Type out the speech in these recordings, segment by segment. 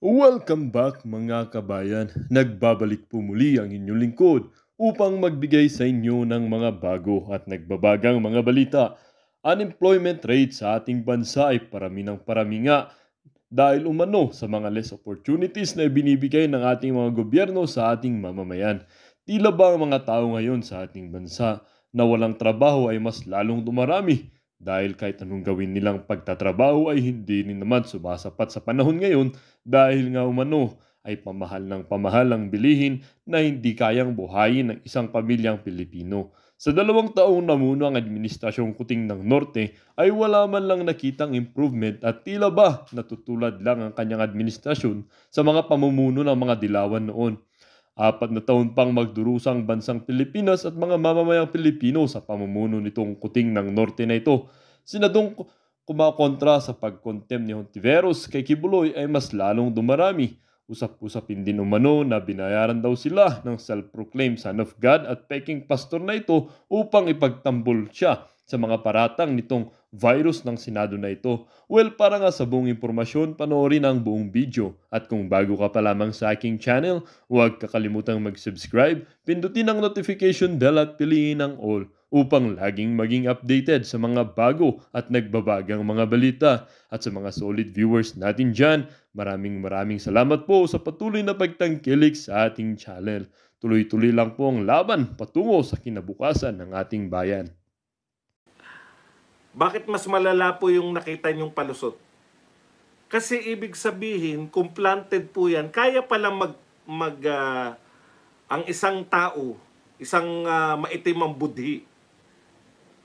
Welcome back mga kabayan. Nagbabalik po muli ang inyong lingkod upang magbigay sa inyo ng mga bago at nagbabagang mga balita. Unemployment rate sa ating bansa ay parami ng parami nga dahil umano sa mga less opportunities na ibinibigay ng ating mga gobyerno sa ating mamamayan. Tila ba ang mga tao ngayon sa ating bansa na walang trabaho ay mas lalong dumarami dahil kahit anong gawin nilang pagtatrabaho ay hindi rin naman sumasapat sa panahon ngayon dahil nga umano ay pamahal ang bilihin na hindi kayang buhayin ng isang pamilyang Pilipino. Sa 2 taong namuno ang Administrasyong Kuting ng Norte ay wala man lang nakitang improvement at tila ba natutulad lang ang kanyang administrasyon sa mga pamumuno ng mga dilawan noon. 4 na taon pang magdurusang bansang Pilipinas at mga mamamayang Pilipino sa pamumuno nitong Kuting ng Norte na ito. Sinadong kumakontra sa pagkontem ni Hontiveros kay Kibuloy ay mas lalong dumarami. Usap-usapin din umano na binayaran daw sila ng self-proclaimed son of God at peking pastor na ito upang ipagtanggol siya sa mga paratang nitong virus ng Senado na ito. Well, para nga sa buong impormasyon, panoorin ang buong video. At kung bago ka pa lamang sa aking channel, huwag kakalimutang mag-subscribe, pindutin ang notification bell at piliin ang all upang laging maging updated sa mga bago at nagbabagang mga balita. At sa mga solid viewers natin dyan, maraming salamat po sa patuloy na pagtangkilik sa ating channel. Tuloy-tuloy lang po ang laban patungo sa kinabukasan ng ating bayan. Bakit mas malala po yung nakita nyong palusot? Kasi ibig sabihin, kung planted po yan, kaya palang ang isang tao, isang maitim ang budhi,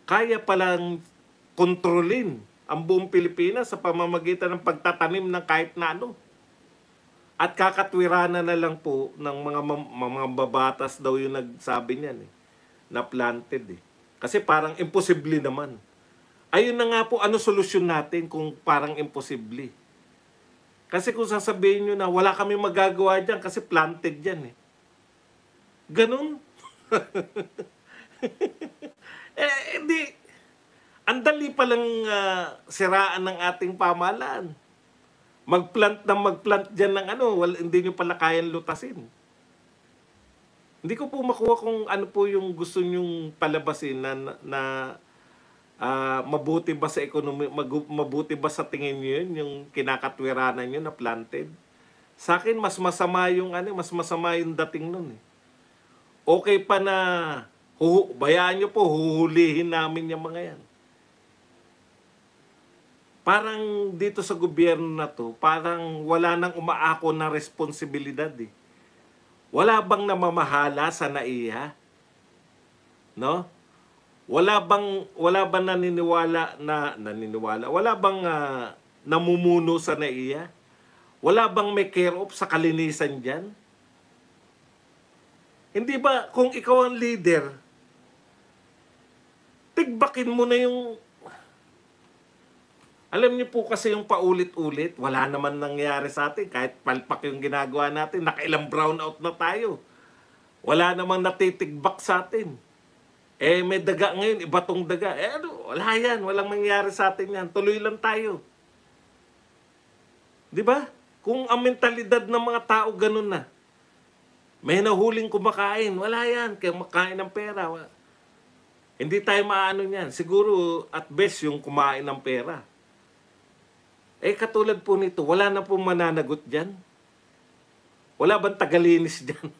kaya palang kontrolin ang buong Pilipinas sa pamamagitan ng pagtatanim ng kahit na ano. At kakatwiranan na lang po ng mga babatas daw yung nagsabi niyan na planted Kasi parang imposible naman. Ayun na nga po, ano solusyon natin kung parang imposible? Kasi kung sasabihin nyo na wala kami magagawa dyan kasi planted dyan Ganun? Hindi. Ang dali palang siraan ng ating pamahalaan. Magplant dyan ng hindi nyo pala kayang lutasin. Hindi ko po makuha kung ano po yung gusto nyong palabasin na mabuti ba sa ekonomi, mabuti ba sa tingin niyo yun, yung kinakatwiranan niyo na planted. Sa akin mas masama yung dating nun Okay pa na bayaan niyo po, huhulihin namin yung mga yan. Parang dito sa gobyerno na to, parang wala nang umaako na responsibilidad Wala bang namamahala sa NAIA? No? Wala bang naniniwala? Wala bang namumuno sa NAIA? Wala bang may care of sa kalinisan diyan? Hindi ba kung ikaw ang leader, tigbakin mo na yung alam niyo po kasi yung paulit-ulit, wala naman nangyari sa atin. Kahit palpak yung ginagawa natin, nakailang brownout na tayo. Wala namang natitigbak sa atin. May daga ngayon, iba tong daga. Wala yan, walang mangyari sa atin yan. Tuloy lang tayo. Di ba? Kung ang mentalidad ng mga tao ganun na, may nahuling kumakain, wala yan, kaya makain ng pera. Hindi tayo maano yan. Siguro at best yung kumain ng pera. Katulad po nito, wala na pong mananagot dyan. Wala bang tagalinis dyan?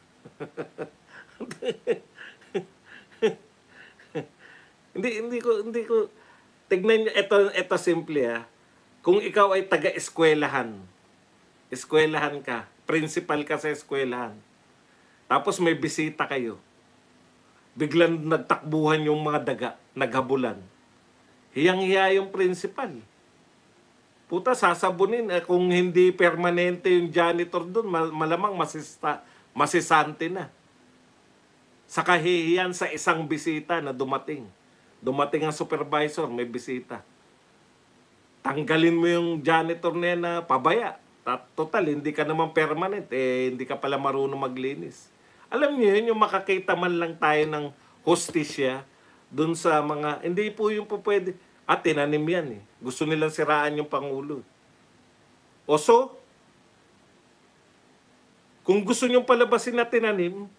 hindi ko tignan niyo ito simple Kung ikaw ay taga-eskwelahan ka, principal ka sa eskwelahan. Tapos may bisita kayo. Biglang nagtakbuhan yung mga daga, naghabulan. Hiyang-hiya yung principal. Puta, sasabunin. Kung hindi permanente yung janitor doon, malamang masisante na. Sa kahihiyan sa isang bisita na dumating. Dumating ang supervisor, may bisita. Tanggalin mo yung janitor na pabaya. Total, hindi ka naman permanent. Hindi ka pala marunong maglinis. Alam niyo yun, yung makakita man lang tayo ng hostisya doon sa mga, hindi po yung po pwede. At tinanim yan Gusto nilang siraan yung Pangulo. O so, Kung gusto nyong palabasin na tinanim,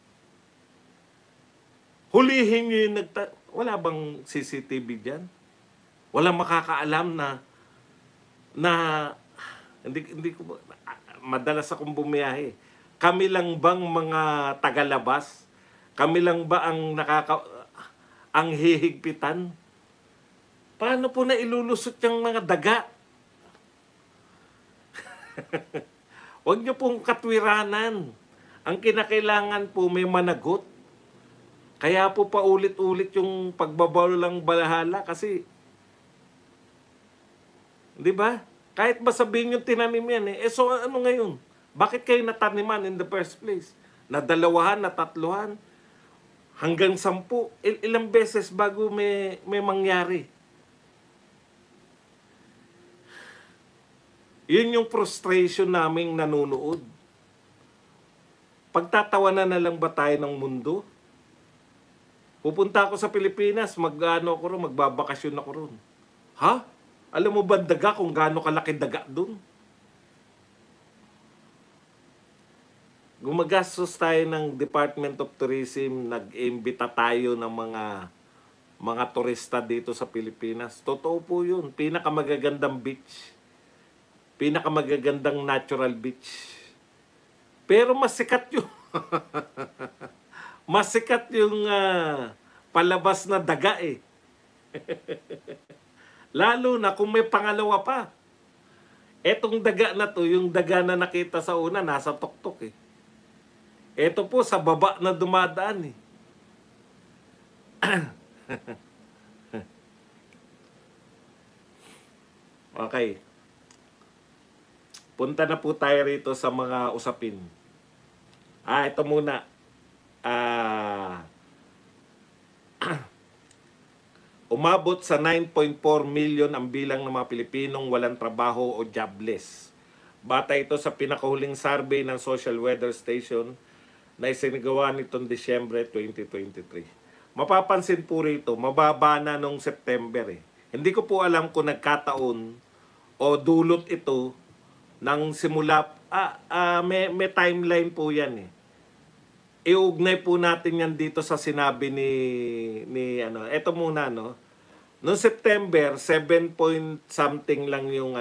hulihin nyo yung wala bang CCTV dyan? Walang makakaalam na hindi ko madalas akong bumiyahe. Kami lang bang mga tagalabas? Kami lang ba ang hihigpitan? Paano po na ilulusot yung mga daga? Huwag niyo pong katwiranan. Ang kinakailangan po may managot. Kaya po paulit-ulit yung pagbabawal ng balahala kasi, di ba? Kahit ba sabihin yung tinanim yan eh. So ano ngayon? Bakit kayo nataniman in the first place? Na dalawahan, na tatluhan, hanggang 10. Ilang beses bago may mangyari. Yun yung frustration naming nanonood. Pagtatawanan na lang ba tayo ng mundo? Pupunta ako sa Pilipinas, magbabakasyon ako ron. Ha? Alam mo ba daga kung gaano kalaki daga dun? Gumagastos tayo ng Department of Tourism, nag-imbita tayo ng mga turista dito sa Pilipinas. Totoo po yun. Pinakamagagandang beach. Pinakamagagandang natural beach. Pero masikat yung masikat yung palabas na daga eh. Lalo na kung may pangalawa pa. Etong daga na to, yung daga na nakita sa una, nasa tuktok eh. Eto po sa baba na dumadaan eh. Okay. Punta na po tayo rito sa mga usapin. Ito muna. Umabot sa 9.4 million ang bilang ng mga Pilipinong walang trabaho o jobless. Bata ito sa pinakahuling survey ng Social Weather Station na isinagawa nitong Disyembre 2023. Mapapansin po rito, mababa na nung September eh. Hindi ko po alam kung nagkataon o dulot ito nang simula, may timeline po yan eh. Iugnay po natin yan dito sa sinabi ni eto muna no. Noong September, 7 point something lang yung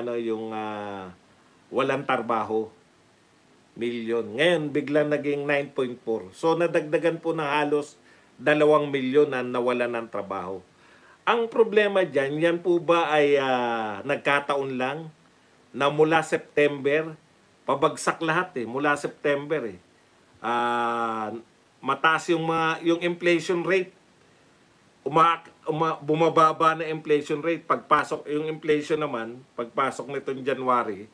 walang trabaho milyon. Ngayon biglang naging 9.4. So nadagdagan po ng halos 2 milyon na nawalan ng trabaho. Ang problema diyan, yan po ba ay nagkataon lang na mula September pabagsak lahat eh, mula September eh. Mataas yung inflation rate. Bumababa na inflation rate. Pagpasok yung inflation naman, pagpasok nitong January,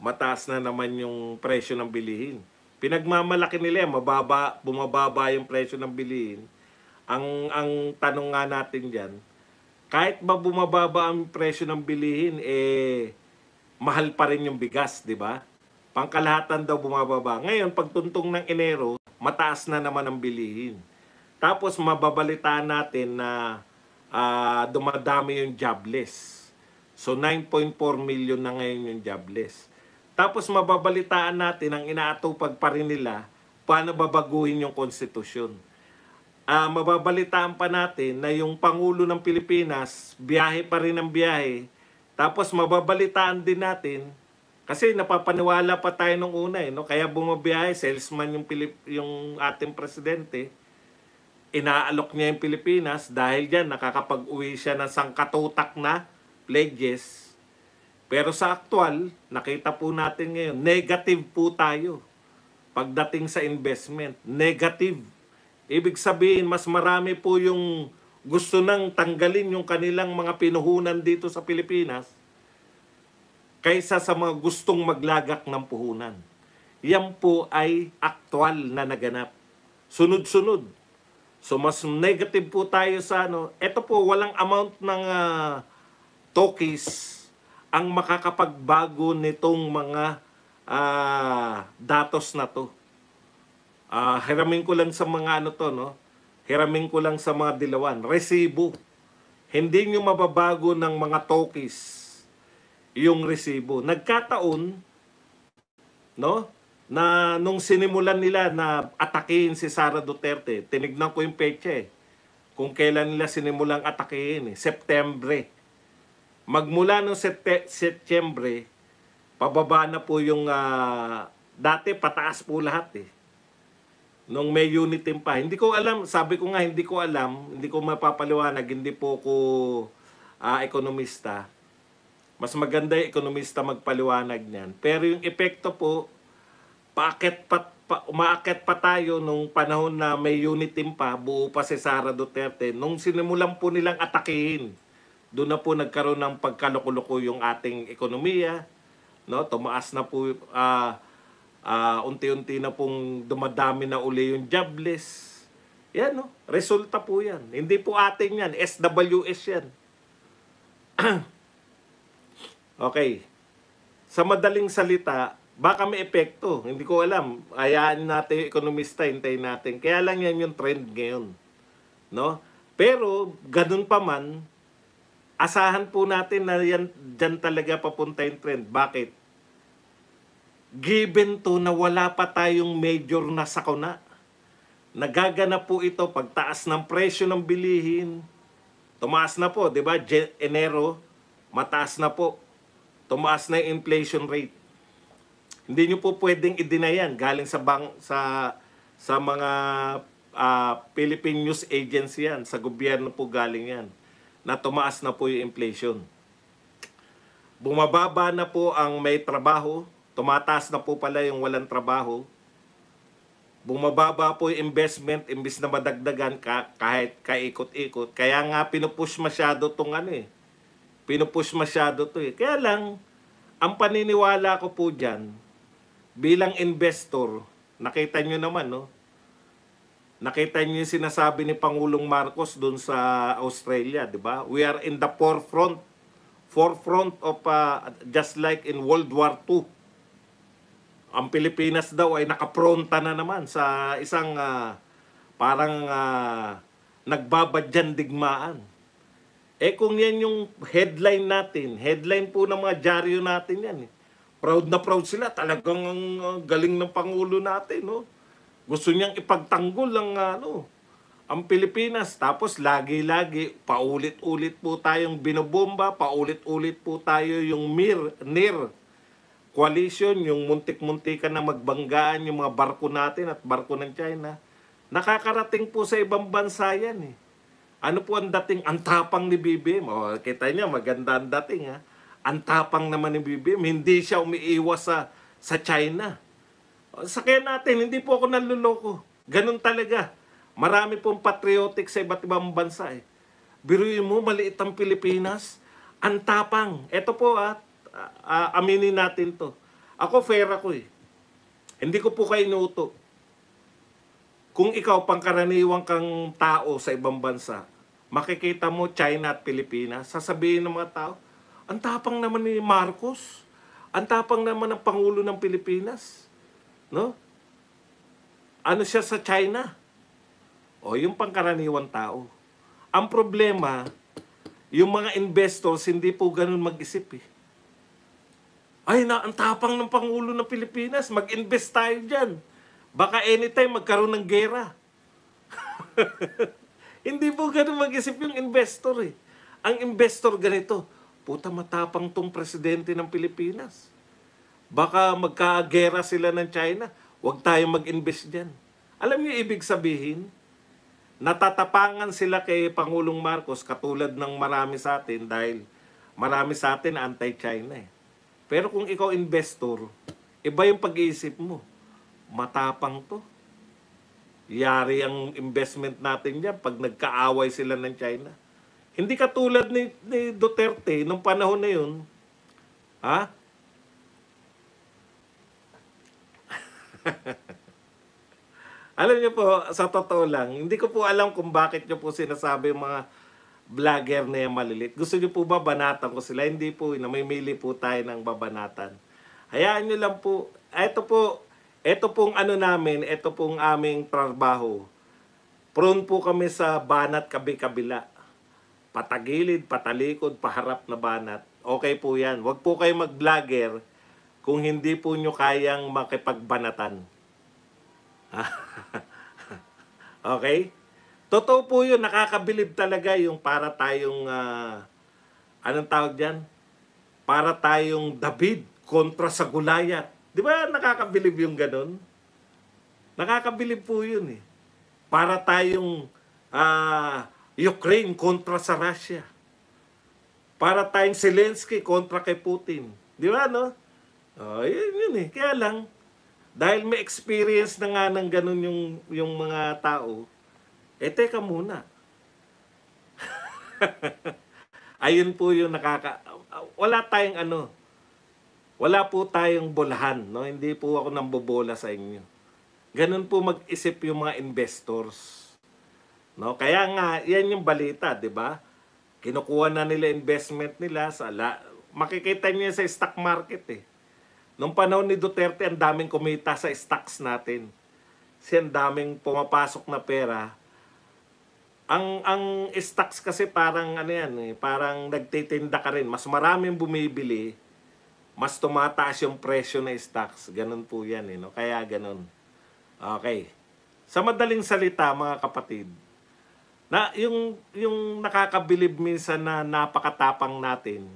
mataas na naman yung presyo ng bilihin. Pinagmamalaki nila yan, bumababa yung presyo ng bilihin. Ang tanong nga natin diyan, kahit ba bumababa ang presyo ng bilihin, mahal pa rin yung bigas, di ba? Pangkalahatan daw bumababa. Ngayon, pagtuntong ng Enero, mataas na naman ang bilihin. Tapos mababalitaan natin na dumadami yung jobless. So 9.4 million na ngayon yung jobless. Tapos mababalitaan natin ang inaatupag pa rin nila paano babaguhin yung konstitusyon. Mababalitaan pa natin na yung Pangulo ng Pilipinas, biyahe pa rin ang biyahe. Tapos mababalitaan din natin, kasi napapaniwala pa tayo nung una no? Kaya bumabiyahe, salesman yung ating presidente, inaalok niya yung Pilipinas dahil dyan nakakapag-uwi siya ng sangkatutak na pledges. Pero sa aktual, nakita po natin ngayon, negative po tayo pagdating sa investment. Negative. Ibig sabihin, mas marami po yung gusto nang tanggalin yung kanilang mga pinuhunan dito sa Pilipinas kaysa sa mga gustong maglagak ng puhunan. Yan po ay aktual na naganap. Sunod-sunod. So mas negative po tayo sa Ito po, walang amount ng talkies ang makakapagbago nitong mga datos na to. Hiramin ko lang sa mga hiramin ko lang sa mga dilawan. Resibo. Hindi nyo mababago ng mga talkies yung resibo. Nagkataon, na nung sinimulan nila na atakihin si Sara Duterte, tinignan ko yung pecha kung kailan nila sinimulang atakihin September. Magmula nung Setyembre, pababa na po yung dati pataas po lahat nung may unit team pa. Hindi ko alam, sabi ko nga hindi ko alam, hindi ko mapapaliwanag, hindi po ko ekonomista. Mas maganda yung ekonomista magpaliwanag niyan. Pero yung epekto po, umaakyat pa tayo nung panahon na may unit team pa, buo pa si Sara Duterte. Nung sinimulan po nilang atakihin, doon na po nagkaroon ng pagkaloko-loko yung ating ekonomiya, no? Tumaas na po, unti-unti na pong dumadami na uli yung jobless. Yan, no? Resulta po yan. Hindi po atin yan, SWS yan. Okay. Sa madaling salita, baka may epekto. Hindi ko alam. Hayaan natin yung ekonomista, hintayin natin. Kaya lang yan yung trend ngayon. No? Pero, ganun pa man, asahan po natin na yan, dyan talaga papunta yung trend. Bakit? Given to na wala pa tayong major na sakuna. Nagaganap po ito pagtaas ng presyo ng bilihin. Tumaas na po, di ba? Enero, mataas na po. Tumaas na yung inflation rate. Hindi nyo po pwedeng i-deny yan. Galing sa mga Philippine News Agency yan. Sa gobyerno po galing yan. Na tumaas na po yung inflation. Bumababa na po ang may trabaho. Tumataas na po pala yung walang trabaho. Bumababa po yung investment imbis na madagdagan kahit kaikot-ikot. Kaya nga pinupush masyado itong pinupush masyado to Kaya lang, ang paniniwala ko po dyan, bilang investor, nakita nyo naman, no? Nakita nyo yung sinasabi ni Pangulong Marcos doon sa Australia, di ba? We are in the forefront of, just like in World War II. Ang Pilipinas daw ay nakapronta na naman sa isang parang nagbabadyan digmaan. Kung yan yung headline natin, headline po ng mga dyaryo natin yan. Proud na proud sila. Talagang galing ng Pangulo natin. No? Gusto niyang ipagtanggol ang Pilipinas. Tapos lagi-lagi, paulit-ulit po tayong binobomba, paulit-ulit po tayo yung NIR coalition, yung muntik-muntikan na magbanggaan yung mga barko natin at barko ng China. Nakakarating po sa ibang bansa yan Ano po ang dating? Ang tapang ni BBM. Kita niya, maganda ang dating Ang tapang naman ni BBM. Hindi siya umiiwas sa China. Sakyan natin, hindi po ako nanluloko. Ganun talaga. Marami pong patriotic sa iba't ibang bansa Biruin mo, maliit ang Pilipinas. Ang tapang. Ito po aminin natin to. Ako fair ako Hindi ko po kayo inuuto. Kung ikaw pangkaraniwang kang tao sa ibang bansa, makikita mo China at Pilipinas, sasabihin ng mga tao, ang tapang naman ni Marcos, ang tapang naman ng Pangulo ng Pilipinas. No? Ano siya sa China? Yung pangkaraniwang tao. Ang problema, yung mga investors hindi po ganun mag-isip ang tapang ng Pangulo ng Pilipinas, mag-invest tayo dyan. Baka anytime magkaroon ng gera. Hindi po ganun mag-isip yung investor Ang investor ganito, puta matapang tong presidente ng Pilipinas. Baka magkagera sila ng China, huwag tayong mag-invest dyan. Alam niyo ibig sabihin? Natatapangan sila kay Pangulong Marcos katulad ng marami sa atin dahil marami sa atin anti-China Pero kung ikaw investor, iba yung pag-iisip mo. Matapang to. Yari ang investment natin dyan pag nagkaaway sila ng China. Hindi katulad ni Duterte nung panahon na yun. Alam niyo po, sa totoo lang, hindi ko po alam kung bakit niyo po sinasabi yung mga vlogger na yung malilit. Gusto niyo po ba banatan ko sila? Hindi po, namimili po tayo ng babanatan. Hayaan niyo lang po. Ito pong namin, ito pong aming trabaho. Prone po kami sa banat kabi-kabila. Patagilid, patalikod, paharap na banat. Okay po yan. Huwag po kayo mag-vlogger kung hindi po nyo kayang makipagbanatan. Okay? Totoo po yun, nakakabilib talaga yung para tayong, anong tawag dyan? Para tayong David kontra sa Goliath. Di ba nakakabilib yung ganun? Nakakabilib po yun eh. Para tayong Ukraine kontra sa Russia. Para tayong Zelensky kontra kay Putin. Di ba, no? Yun eh. Kaya lang, dahil may experience na nga ng ganun yung mga tao, teka muna. Ayun po yung wala tayong wala po tayong bolahan, no? Hindi po ako nambobola sa inyo. Ganun po mag-isip yung mga investors. No? Kaya nga, yan yung balita, di ba? Kinukuha na nila investment nila makikita niyo sa stock market eh. Nung panahon ni Duterte, ang daming kumita sa stocks natin. Kasi ang daming pumapasok na pera. Ang stocks kasi parang parang nagtitinda ka rin. Mas maraming bumibili, mas tumataas yung presyo ng stocks. Ganun po yan eh, no? Kaya ganun. Okay. Sa madaling salita, mga kapatid, yung nakakabilib minsan na napakatapang natin,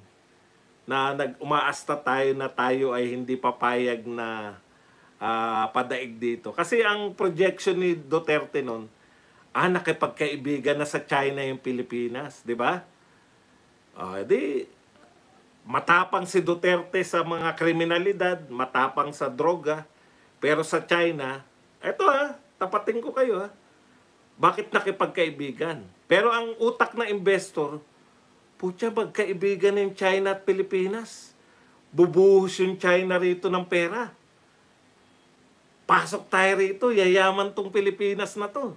na umaasta tayo na tayo ay hindi papayag na padaig dito. Kasi ang projection ni Duterte noon, nakipagkaibigan na sa China yung Pilipinas, di ba? Matapang si Duterte sa mga kriminalidad, matapang sa droga, pero sa China, tapatin ko kayo bakit nakipagkaibigan? Pero ang utak na investor, putya, magkaibigan ng China at Pilipinas. Bubuhos yung China rito ng pera. Pasok tayo rito, yayaman tong Pilipinas na to.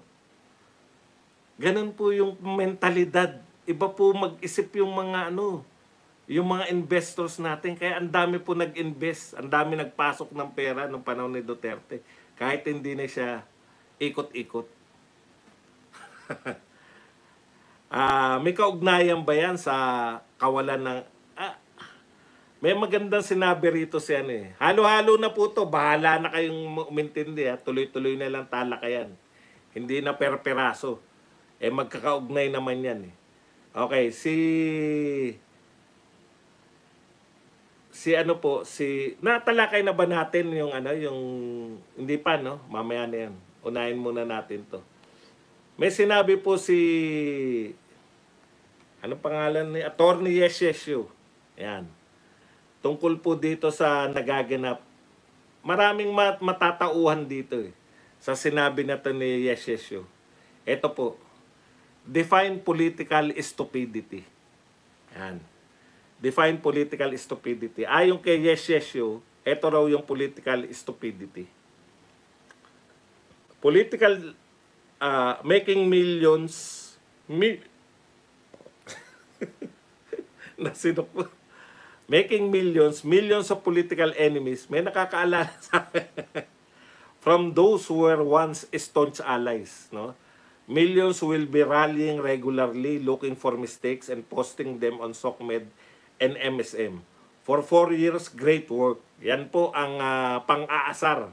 Ganun po yung mentalidad. Iba po mag-isip yung mga yung mga investors natin. Kaya ang dami po nag-invest, ang dami nagpasok ng pera nung panahon ni Duterte. Kahit hindi na siya ikot-ikot. May kaugnayan ba yan sa kawalan ng... may magandang sinabi rito si halo-halo na po to. Bahala na kayong umintindi. Tuloy-tuloy na lang talakayan. Hindi na per-peraso. Magkakaugnay naman yan eh. Okay, natalakay na ba natin yung hindi pa, no? Mamaya na yan. Unahin muna natin to. May sinabi po anong pangalan ni Attorney Yesesio. Yan. Tungkol po dito sa nagaganap. Maraming matatauhan dito eh. Sa sinabi na to ni Yesesio. Ito po. Define political stupidity. Yan. Define political stupidity. Ayon kay Yesesio, ito raw yung political stupidity. Political making millions making millions of political enemies. May nakakaalala sa akin. From those who were once staunch allies, no? Millions will be rallying regularly, looking for mistakes and posting them on SOCMED and MSM. For 4 years, great work. Yan po ang pang-aasar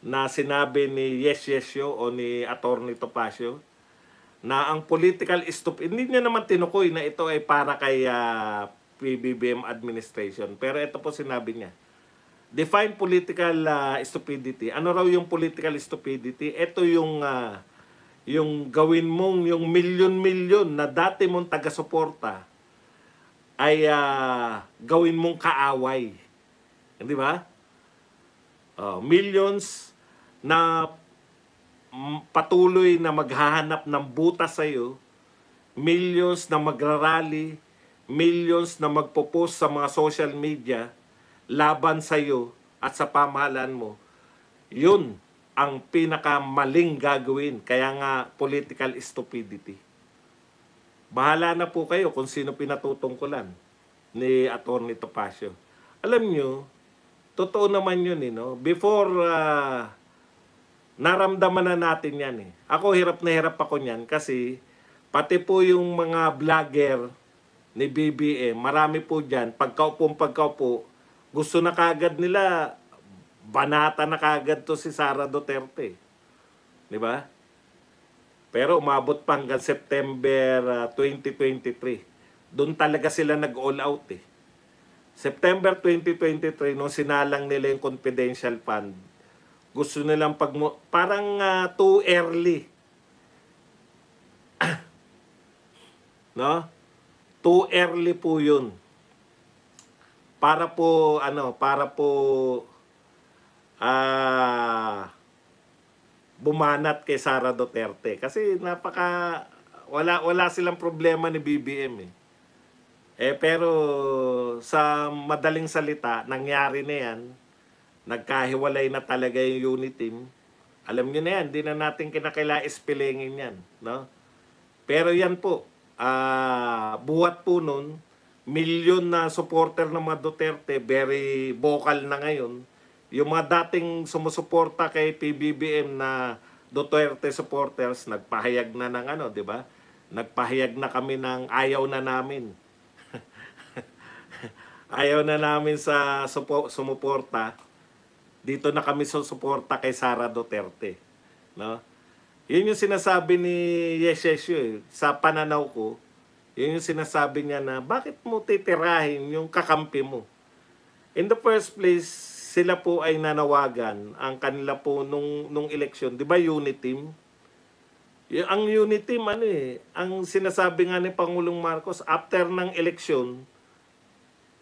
na sinabi ni Yesesio o ni Atty. Topacio, na ang political hindi niya naman tinukoy na ito ay para kay PBBM administration. Pero ito po sinabi niya. Define political stupidity. Ano raw yung political stupidity? Ito yung gawin mong yung milyon-milyon na dati mong taga-suporta ay gawin mong kaaway. Di ba? Millions na patuloy na maghahanap ng butas sa iyo, millions na magrarally, millions na magpo-post sa mga social media laban sa iyo at sa pamahalaan mo. Yun ang pinakamaling gagawin. Kaya nga political stupidity. Bahala na po kayo kung sino pinatutungkulan ni Atty. Topacio. Alam nyo, totoo naman yun no? Before naramdaman na natin yan eh. Ako hirap na hirap ako niyan kasi pati po yung mga vlogger ni BBM, marami po dyan, pagkaupo, Gusto na kagad nila, banata na kagad to si Sara Duterte. Di ba? Pero umabot pa hanggang September 2023. Doon talaga sila nag-all out eh. September 2023, nung sinalang nila yung confidential fund, gusto nilang parang too early. No? Too early po yun. Para po, bumanat kay Sara Duterte. Kasi wala silang problema ni BBM eh. Pero sa madaling salita, nangyari na yan. Nagkahiwalay na talaga yung unit team. Alam nyo na yan, hindi na natin kinakaila ispilingin yan. No? Pero yan po, buhat po nun, milyon na supporter ng mga Duterte, very vocal na ngayon. Yung mga dating sumusuporta kay PBBM na Duterte supporters, nagpahayag na ng di ba? Nagpahayag na kami ng ayaw na namin. Ayaw na namin sa sumuporta. Dito na kami susuporta kay Sara Duterte. No? Yun yung sinasabi ni Yesesio eh. Sa pananaw ko, yun yung sinasabi niya na, bakit mo titirahin yung kakampi mo? In the first place, sila po ay nanawagan, ang kanila po nung eleksyon, di ba unit team? Ang unit team, ang sinasabi nga ni Pangulong Marcos, after ng eleksyon,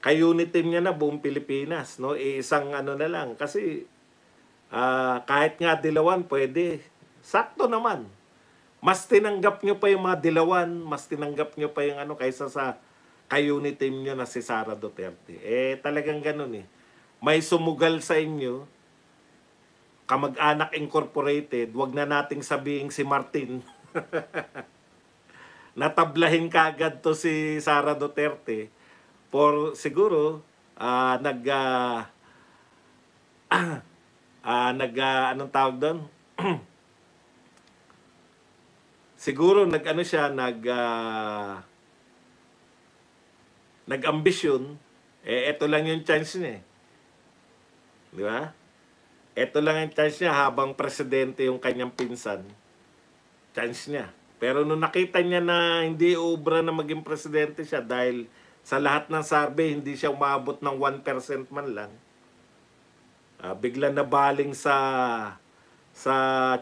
kay-unit team niya na buong Pilipinas, no? Isang na lang. Kasi kahit nga dilawan, pwede. Sakto naman. Mas tinanggap nyo pa yung mga dilawan, mas tinanggap nyo pa yung kaysa sa kay-unit team nyo na si Sara Duterte. Talagang ganun eh. May sumugal sa inyo, Kamag-anak Incorporated, wag na nating sabihin si Martin. Natablahin kagad to si Sara Duterte. Siguro anong tawag doon? Siguro nag-ambisyon, ito lang yung chance niya. Di ba? Ito lang yung chance niya habang presidente yung kanyang pinsan. Chance niya. Pero nung nakita niya na hindi ubra na maging presidente siya dahil sa lahat ng survey, hindi siya umabot ng 1% man lang. Bigla na baling sa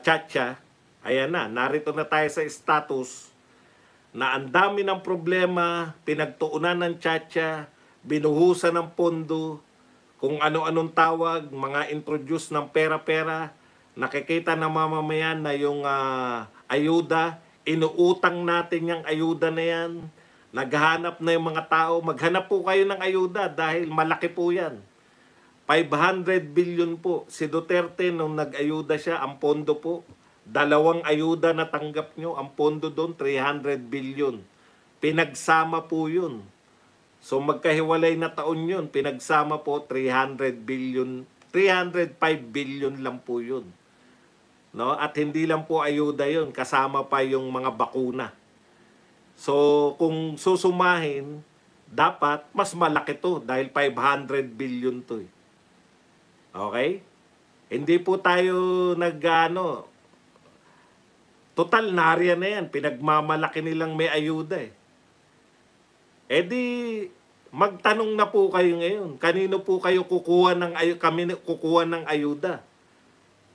Chacha. Ayan na, narito na tayo sa status na ang dami ng problema, pinagtuunan ng Chacha, binuhusan ng pondo, kung ano-anong tawag, mga introduce ng pera-pera, nakikita ng mamamayan na yung ayuda, inuutang natin yung ayuda na yan, naghahanap na yung mga tao, maghanap po kayo ng ayuda dahil malaki po yan. 500 billion po. Si Duterte nung nag-ayuda siya, ang pondo po, 2 ayuda na tanggap nyo, ang pondo doon 300 billion. Pinagsama po yun. So magkahiwalay na taon yun, pinagsama po 300 billion, 305 billion lang po yun. No? At hindi lang po ayuda yun, kasama pa yung mga bakuna. So, kung susumahin, dapat mas malaki to dahil 500 billion to. Okay? Hindi po tayo total nariyan na yan. Pinagmamalaki nilang may ayuda eh. Di, magtanong na po kayo ngayon. Kanino po kayo kukuha ng ayuda?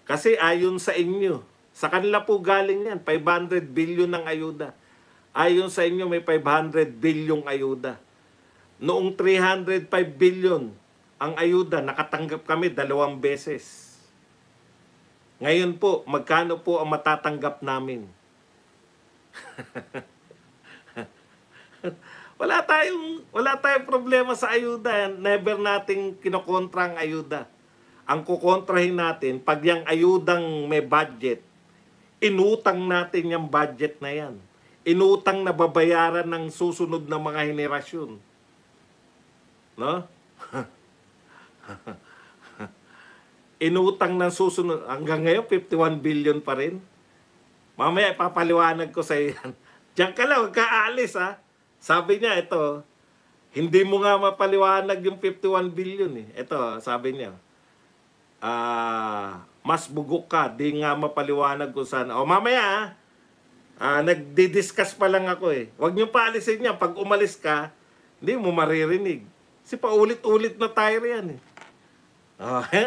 Kasi ayon sa inyo, sa kanila po galing yan, 500 billion ng ayuda. Ayon sa inyo, may 500 bilyong ayuda. Noong 305 billion ang ayuda, nakatanggap kami 2 beses. Ngayon po, magkano po ang matatanggap namin? wala tayong problema sa ayuda. Never nating kinokontra ang ayuda. Ang kukontrahin natin, pag yung ayudang may budget, inutang natin yung budget na yan. Inutang na babayaran ng susunod na mga henerasyon. No? Inutang ng susunod. Hanggang ngayon, 51 billion pa rin. Mamaya, ipapaliwanag ko sa iyan. Diyan ka lang, huwag ka aalis ha. Sabi niya, ito, Hindi mo nga mapaliwanag yung 51 billion eh. Ito, sabi niya, mas bugok ka, di nga mapaliwanag kung saan. O mamaya, nagdi-discuss pa lang ako eh. Huwag niyo paalisin niya. Pag umalis ka, hindi mo maririnig. Kasi paulit-ulit na tayo riyan eh.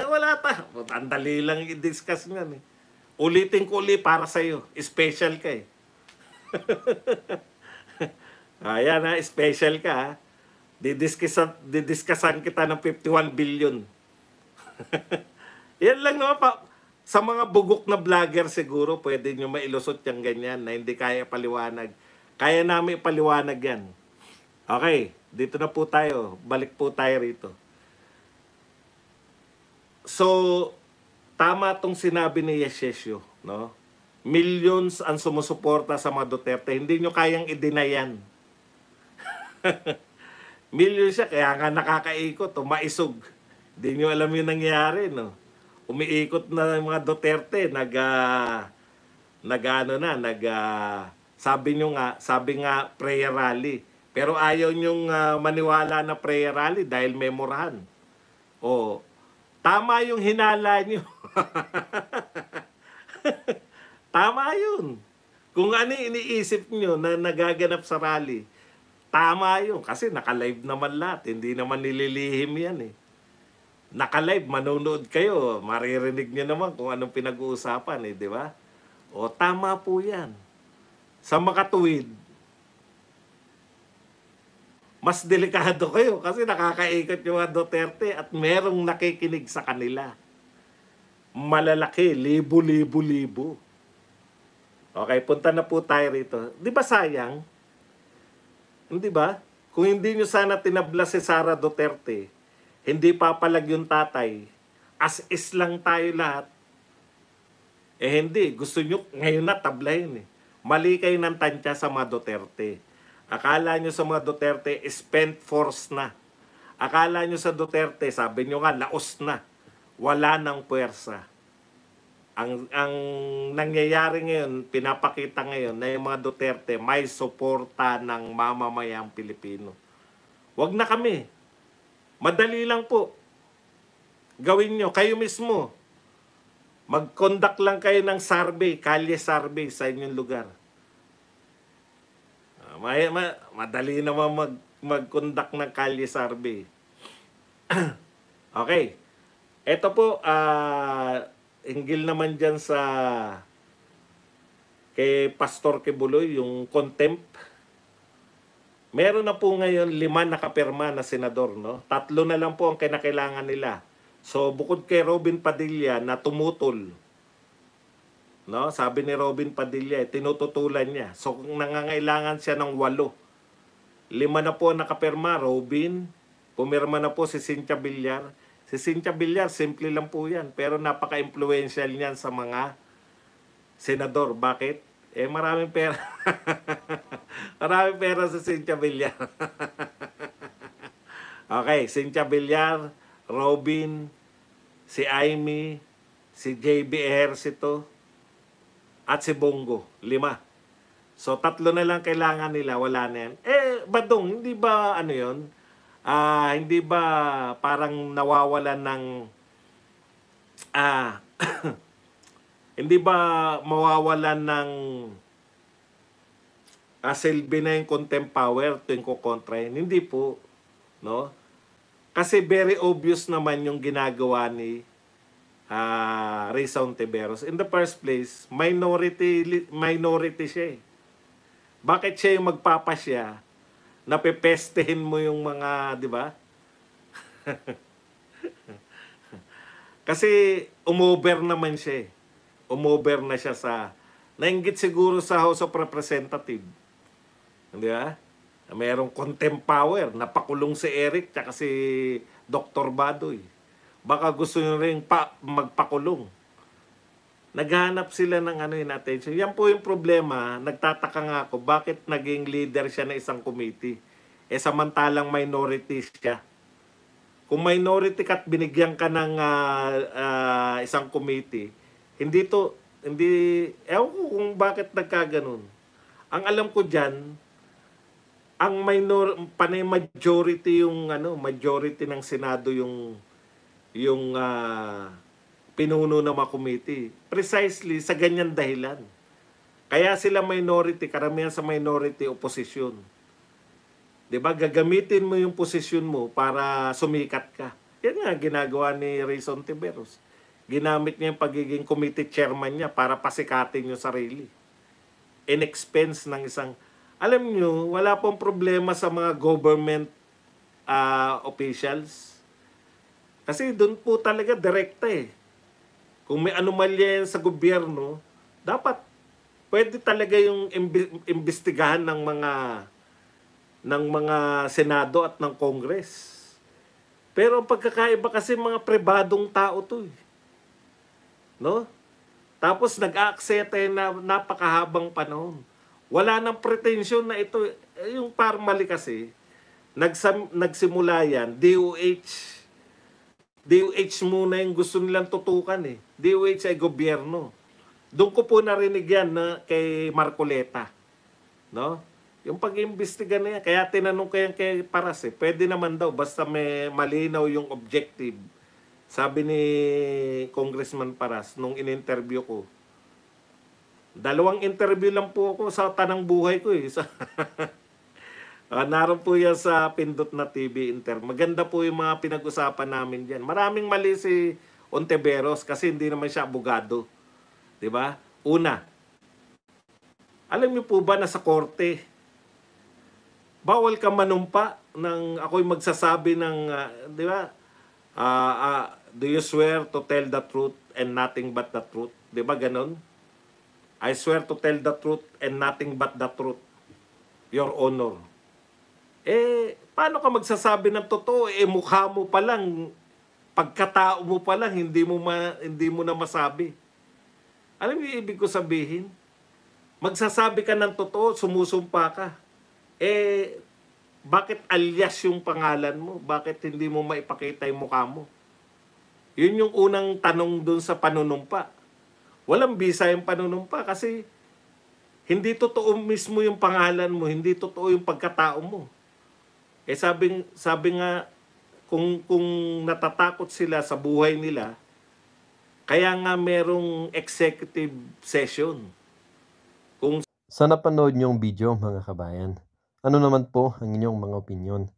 Wala ta. Ang dali lang i-discuss nga eh. Ulitin ko ulit para sa'yo. Special ka eh. Ayan ha, special ka ha. Didiscusan kita ng 51 billion. Yan lang naman pa. Sa mga bugok na vlogger siguro, pwede nyo mailusot yung ganyan na hindi kaya paliwanag. Kaya namin ipaliwanag yan. Okay, dito na po tayo. Balik po tayo rito. So, tama tong sinabi ni Yesesio, no? Millions ang sumusuporta sa mga Duterte. Hindi nyo kayang i-deny yan. Millions siya, kaya nga nakakaikot, maisog. Hindi nyo alam yung nangyari, no? Umiikot na yung mga Duterte, sabi nga prayer rally. Pero ayaw nyong maniwala na prayer rally dahil memorahan. O, tama yung hinala nyo. Tama yun. Kung ano iniisip nyo na nagaganap sa rally, tama yun. Kasi naka-live naman lahat. Hindi naman nililihim yan eh. Naka-live, manonood kayo, maririnig nyo naman kung anong pinag-uusapan eh, di ba? O, tama po yan. Sa makatuwid, mas delikado kayo kasi nakakaikot yung mga Duterte at merong nakikinig sa kanila. Malalaki, libo-libo-libo. Okay, punta na po tayo rito. Di ba sayang? Hindi ba? Kung hindi nyo sana tinabla si Sara Duterte, hindi papalag yung tatay, as is lang tayo lahat. Eh hindi, gusto nyo ngayon na tablahin eh. Mali kayo ng tansya sa mga Duterte. Akala nyo sa mga Duterte, spent force na. Akala nyo sa Duterte, sabi nyo nga, laos na. Wala ng puwersa. Ang nangyayari ngayon, pinapakita ngayon na yung mga Duterte may suporta ng mamamayang Pilipino. Wag na kami. Madali lang po. Gawin nyo, kayo mismo. Mag-conduct lang kayo ng survey, kalye survey sa inyong lugar. Madali naman mag-conduct ng kalye survey. Okay. Ito po, hinggil naman dyan sa kay Pastor Kibuloy, yung contempt. Meron na po ngayon 5 nakapirma na senador, no? 3 na lang po ang kinakailangan nila. So, bukod kay Robin Padilla na tumutol, no? Sabi ni Robin Padilla, tinututulan niya. So, kung nangangailangan siya ng 8, 5 na po nakapirma, Robin, pumirma na po si Cynthia Villar. Si Cynthia Villar, simple lang po yan, pero napaka-influential niyan sa mga senador. Bakit? Eh, maraming pera. Maraming pera sa Cynthia Villar. Okay, Cynthia Villar, Robin, si Amy, si JB Ejercito, at si Bongo. 5. So, 3 na lang kailangan nila. Wala na yan. Eh, Badong, hindi ba ano yun? Hindi ba parang nawawalan ng hindi ba mawawalan ng silbi na yung contempt power tuwing kukontrahin? Hindi po, no? Kasi very obvious naman yung ginagawa ni Risa Ontiveros. In the first place, minority siya eh. Bakit siya yung magpapasya? Napepestehin mo yung mga, di ba? Kasi umover naman siya eh. Umover na siya sa, nainggit siguro sa House of Representatives. Di ba? Mayroong contempt power. Napakulong si Eric tsaka si Dr. Badoy. Baka gusto nyo rin magpakulong. Naghanap sila ng attention. Yan po yung problema. Nagtataka nga ako, bakit naging leader siya ng isang committee? Eh samantalang minority siya. Kung minority ka at binigyan ka ng isang committee, ewan ko kung bakit nagkaganon. Ang alam ko dyan, ang panay majority yung majority ng Senado yung pinuno ng mga committee. Precisely sa ganyan dahilan. Kaya sila minority, karamihan sa minority opposition. 'Di ba? Gagamitin mo yung posisyon mo para sumikat ka. Yan nga ginagawa ni Rayson Tiveros. Ginamit niya yung pagiging committee chairman niya para pasikatin yung sarili. In expense ng isang... Alam nyo, wala pong problema sa mga government officials. Kasi doon po talaga direkta eh. Kung may anomalya yan sa gobyerno, dapat pwede talaga yung imbestigahan ng mga Senado at ng Congress. Pero ang pagkakaiba kasi mga pribadong tao to eh. No? Tapos nag-aaksaya tayo na napakahabang panahon. Wala nang pretensyon na ito. Yung parang mali kasi, nagsimula yan, DOH muna yung gusto nilang tutukan eh. DOH ay gobyerno. Doon ko po narinig yan na kay Marcoleta. No? Yung pag-iimbestiga na yan. Kaya tinanong ko yan kay Paras eh. Pwede naman daw basta may malinaw yung objective. Sabi ni Congressman Paras nung in-interview ko. 2 interview lang po ako sa tanang buhay ko eh. Naroon po yan sa Pindot na TV Maganda po yung mga pinag-usapan namin dyan. Maraming mali si Ontiveros kasi hindi naman siya abogado. 'Di ba? Una, alam niyo po ba na sa korte, bawal ka manumpa ng ako'y magsasabi ng, 'di ba? Do you swear to tell the truth and nothing but the truth? 'Di ba ganon? I swear to tell the truth and nothing but the truth, Your Honor. Paano ka magsasabi ng totoo? Mukha mo pa lang, pagkatao mo pa lang, hindi mo na masabi. Alam niyo ibig ko sabihin? Magsasabi ka ng totoo, sumusumpa ka. Bakit alias yung pangalan mo? Bakit hindi mo maipakita yung mukha mo? Yun yung unang tanong dun sa panunumpa. Walang bisa yung panunumpa kasi hindi totoo mismo yung pangalan mo, hindi totoo yung pagkatao mo. Sabi nga, kung natatakot sila sa buhay nila, kaya nga merong executive session. Sa napanood niyong video mga kabayan, ano naman po ang inyong mga opinion?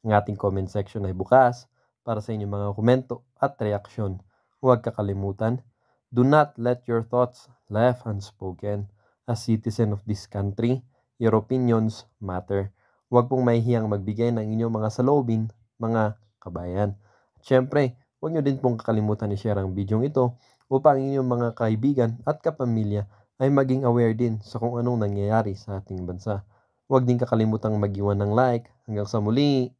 Ang ating comment section ay bukas para sa inyong mga komento at reaksyon. Huwag kakalimutan, do not let your thoughts left unspoken. As citizen of this country, your opinions matter. Huwag pong mahihiyang magbigay ng inyong mga saloobin, mga kabayan. At syempre, huwag nyo din pong kakalimutan i-share ang video ito upang inyong mga kaibigan at kapamilya ay maging aware din sa kung anong nangyayari sa ating bansa. Huwag din kakalimutang mag-iwan ng like. Hanggang sa muli!